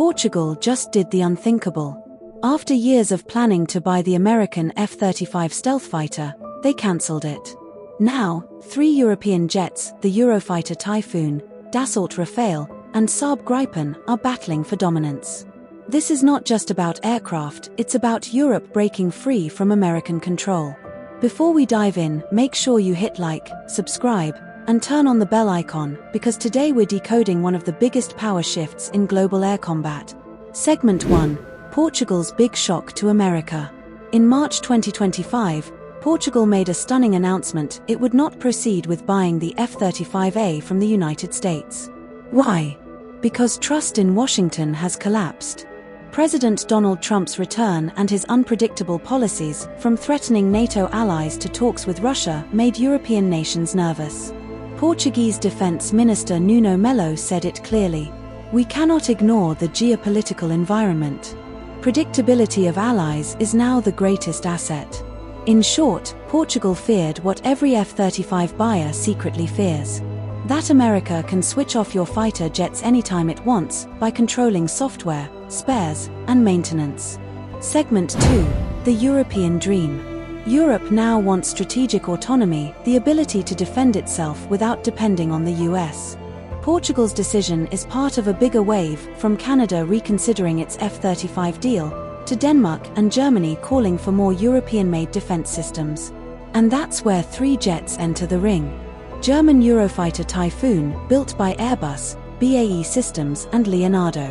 Portugal just did the unthinkable. After years of planning to buy the American F-35 stealth fighter, they cancelled it. Now, 3 European jets, the Eurofighter Typhoon, Dassault Rafale, and Saab Gripen, are battling for dominance. This is not just about aircraft, it's about Europe breaking free from American control. Before we dive in, make sure you hit like, subscribe, and turn on the bell icon, because today we're decoding one of the biggest power shifts in global air combat. Segment 1. Portugal's big shock to America. In March 2025, Portugal made a stunning announcement: it would not proceed with buying the F-35A from the United States. Why? Because trust in Washington has collapsed. President Donald Trump's return and his unpredictable policies, from threatening NATO allies to talks with Russia, made European nations nervous. Portuguese Defense Minister Nuno Melo said it clearly: "We cannot ignore the geopolitical environment. Predictability of allies is now the greatest asset." In short, Portugal feared what every F-35 buyer secretly fears: that America can switch off your fighter jets anytime it wants, by controlling software, spares, and maintenance. Segment 2. The European Dream. Europe now wants strategic autonomy, the ability to defend itself without depending on the US. Portugal's decision is part of a bigger wave, from Canada reconsidering its F-35 deal, to Denmark and Germany calling for more European-made defense systems. And that's where 3 jets enter the ring. German Eurofighter Typhoon, built by Airbus, BAE Systems and Leonardo.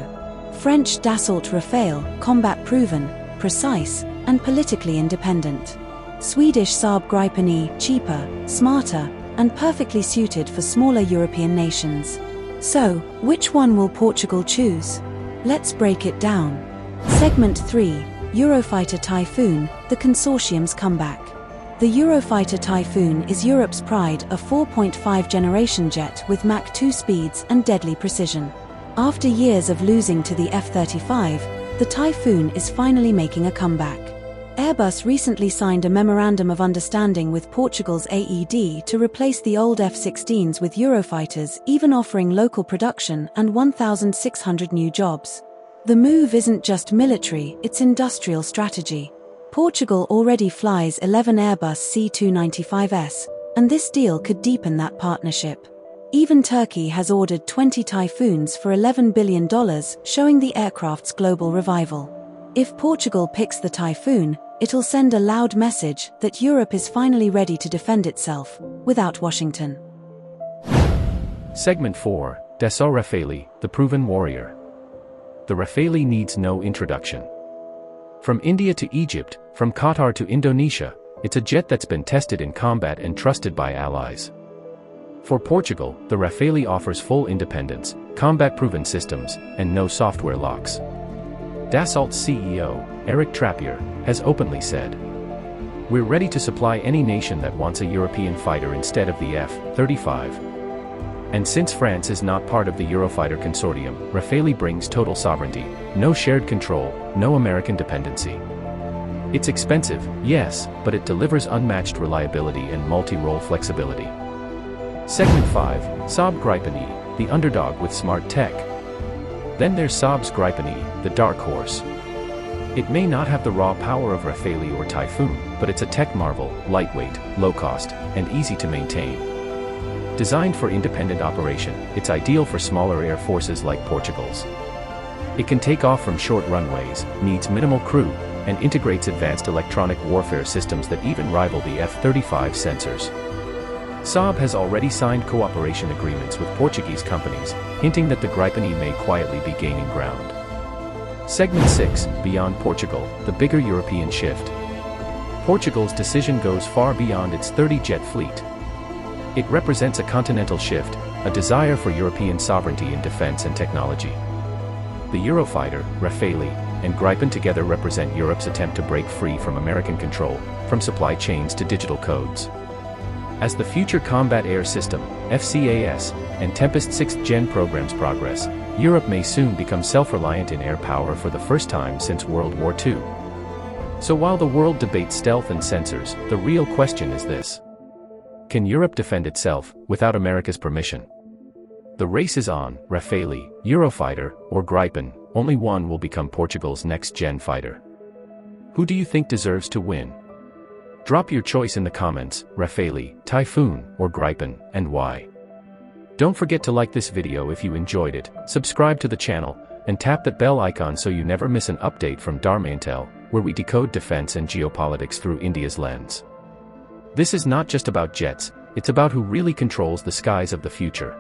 French Dassault Rafale, combat-proven, precise, and politically independent. Swedish Saab Gripen-E, cheaper, smarter, and perfectly suited for smaller European nations. So, which one will Portugal choose? Let's break it down. Segment 3. Eurofighter Typhoon, the consortium's comeback. The Eurofighter Typhoon is Europe's pride, a 4.5 generation jet with Mach 2 speeds and deadly precision. After years of losing to the F-35, the Typhoon is finally making a comeback. Airbus recently signed a memorandum of understanding with Portugal's AED to replace the old F-16s with Eurofighters, even offering local production and 1,600 new jobs. The move isn't just military, it's industrial strategy. Portugal already flies 11 Airbus C295s, and this deal could deepen that partnership. Even Turkey has ordered 20 Typhoons for $11 billion, showing the aircraft's global revival. If Portugal picks the Typhoon, it'll send a loud message that Europe is finally ready to defend itself, without Washington. Segment 4. Dassault Rafale, the proven warrior. The Rafale needs no introduction. From India to Egypt, from Qatar to Indonesia, it's a jet that's been tested in combat and trusted by allies. For Portugal, the Rafale offers full independence, combat-proven systems, and no software locks. Dassault's CEO, Eric Trappier, has openly said, "We're ready to supply any nation that wants a European fighter instead of the F-35. And since France is not part of the Eurofighter consortium, Rafale brings total sovereignty, no shared control, no American dependency. It's expensive, yes, but it delivers unmatched reliability and multi-role flexibility." Segment 5. Saab Gripen-E, the underdog with smart tech. Then there's Saab's Gripen-E, the dark horse. It may not have the raw power of Rafale or Typhoon, but it's a tech marvel, lightweight, low-cost, and easy to maintain. Designed for independent operation, it's ideal for smaller air forces like Portugal's. It can take off from short runways, needs minimal crew, and integrates advanced electronic warfare systems that even rival the F-35 sensors. Saab has already signed cooperation agreements with Portuguese companies, hinting that the Gripen-E may quietly be gaining ground. Segment 6. Beyond Portugal, the bigger European shift. Portugal's decision goes far beyond its 30-jet fleet. It represents a continental shift, a desire for European sovereignty in defense and technology. The Eurofighter, Rafale, and Gripen together represent Europe's attempt to break free from American control, from supply chains to digital codes. As the Future Combat Air System, FCAS, and Tempest 6th Gen programs progress, Europe may soon become self-reliant in air power for the first time since World War II. So while the world debates stealth and sensors, the real question is this: can Europe defend itself, without America's permission? The race is on: Rafale, Eurofighter, or Gripen. Only one will become Portugal's next-gen fighter. Who do you think deserves to win? Drop your choice in the comments: Rafale, Typhoon, or Gripen, and why. Don't forget to like this video if you enjoyed it, subscribe to the channel, and tap that bell icon so you never miss an update from Continental, where we decode defense and geopolitics through India's lens. This is not just about jets, it's about who really controls the skies of the future.